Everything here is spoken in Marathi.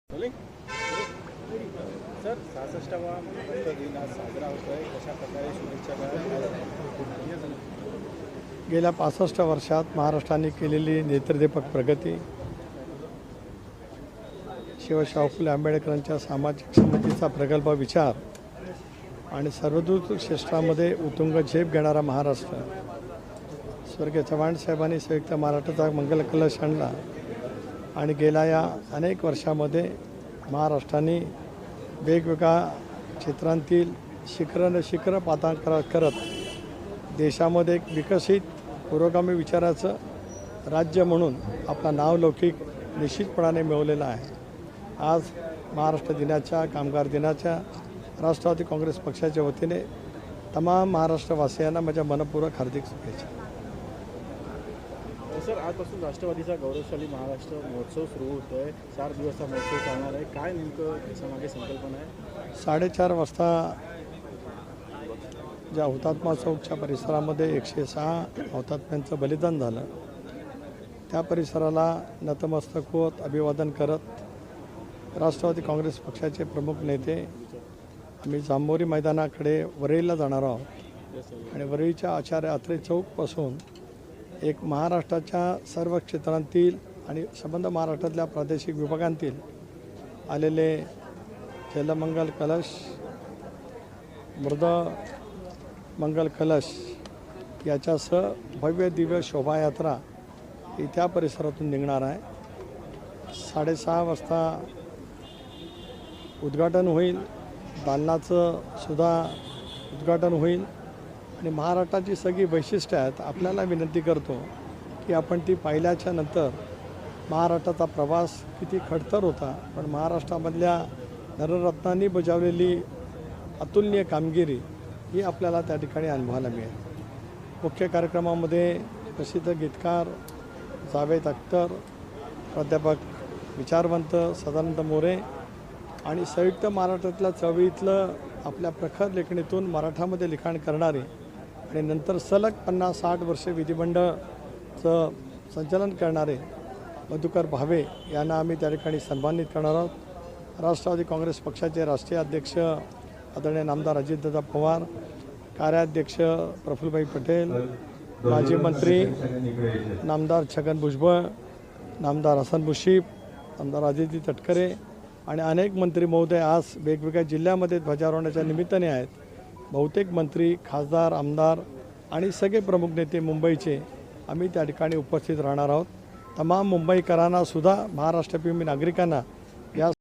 सर 66वा महाराष्ट्र दिन आज साजरा होतोय, कशा प्रकारे शुभेच्छा द्याल? गेल्या 65 वर्षात महाराष्ट्राने केलेली नेत्रदीपक प्रगती, शिवशाहू फुले आंबेडकरांच्या सामाजिक समतेचा प्रगल्भ विचार आणि सर्वदूत क्षेत्रामध्ये उत्तुंग झेप घेणारा महाराष्ट्र, स्वर्गीय चव्हाण साहेबांनी संयुक्त महाराष्ट्राचा मंगल कलश आणला आणि गेल्या या अनेक वर्षामध्ये महाराष्ट्राने वेगवेगळ्या क्षेत्रांतील शिखरं पाताळ करत देशामध्ये एक विकसित पुरोगामी विचाराचं राज्य म्हणून आपला नावलौकिक निश्चितपणाने मिळवलेला आहे. आज महाराष्ट्र दिनाच्या, कामगार दिनाच्या राष्ट्रवादी काँग्रेस पक्षाच्या वतीने तमाम महाराष्ट्रवासियांना माझ्या मनपूर्वक हार्दिक शुभेच्छा. सर, आजपासून राष्ट्रवादीचा गौरवशाली महाराष्ट्र महोत्सव सुरू होतोय. 4 दिवसाचा महोत्सव चालणार आहे. काय नेमकं त्याच्यामागे संकल्पना आहे? 4:30 वाजता ज्या हुतात्मा चौकच्या परिसरामध्ये 106 हुतात्म्यांचं बलिदान झालं, त्या परिसराला नतमस्तक होत अभिवादन करत राष्ट्रवादी काँग्रेस पक्षाचे प्रमुख नेते आम्ही जांभोरी मैदानाकडे वरळीला जाणार आहोत आणि वरळीच्या आचार्य अत्रे चौकपासून एक महाराष्ट्राच्या सर्व क्षेत्रांतील आणि संबंध महाराष्ट्रातल्या प्रादेशिक विभागांतील आलेले जलमंगल कलश, मृदमंगल कलश याच्यासह भव्य दिव्य शोभायात्रा ही त्या परिसरातून निघणार आहे. 6:30 वाजता उद्घाटन होईल, दालनाचं सुद्धा उद्घाटन होईल आणि महाराष्ट्राची सगळी वैशिष्ट्य आहेत. आपल्याला विनंती करतो की आपण ती पाहिल्याच्या नंतर महाराष्ट्राचा प्रवास किती खडतर होता, पण महाराष्ट्रामधल्या नररत्नांनी बजावलेली अतुलनीय कामगिरी ही आपल्याला त्या ठिकाणी अनुभवायला मिळेल. मुख्य कार्यक्रमामध्ये प्रसिद्ध गीतकार जावेद अख्तर, प्राध्यापक विचारवंत सदानंद मोरे आणि संयुक्त महाराष्ट्रातल्या चळवळीतलं आपल्या प्रखर लेखणीतून मराठामध्ये लिखाण करणारे आणि नंतर सलग 50-60 वर्षे विधिमंडळाचं संचालन करणारे मधुकर भावे यांना आम्ही त्या ठिकाणी सन्मानित करणार आहोत. राष्ट्रवादी काँग्रेस पक्षाचे राष्ट्रीय अध्यक्ष आदरणीय नामदार अजितदादा पवार, कार्याध्यक्ष प्रफुल्लभाई पटेल, माजी मंत्री नामदार छगन भुजबळ, नामदार हसन मुशीफ, नामदार अदिती तटकरे आणि अनेक मंत्री महोदय आज वेगवेगळ्या जिल्ह्यामध्ये ध्वजारोहणाच्या निमित्ताने आहेत. बहुतेक मंत्री, खासदार, आमदार आणि सगळे प्रमुख नेते मुंबईचे आम्ही त्या ठिकाणी उपस्थित राहणार आहोत. तमाम मुंबईकरांना सुद्धा, महाराष्ट्रप्रेमी नागरिकांना या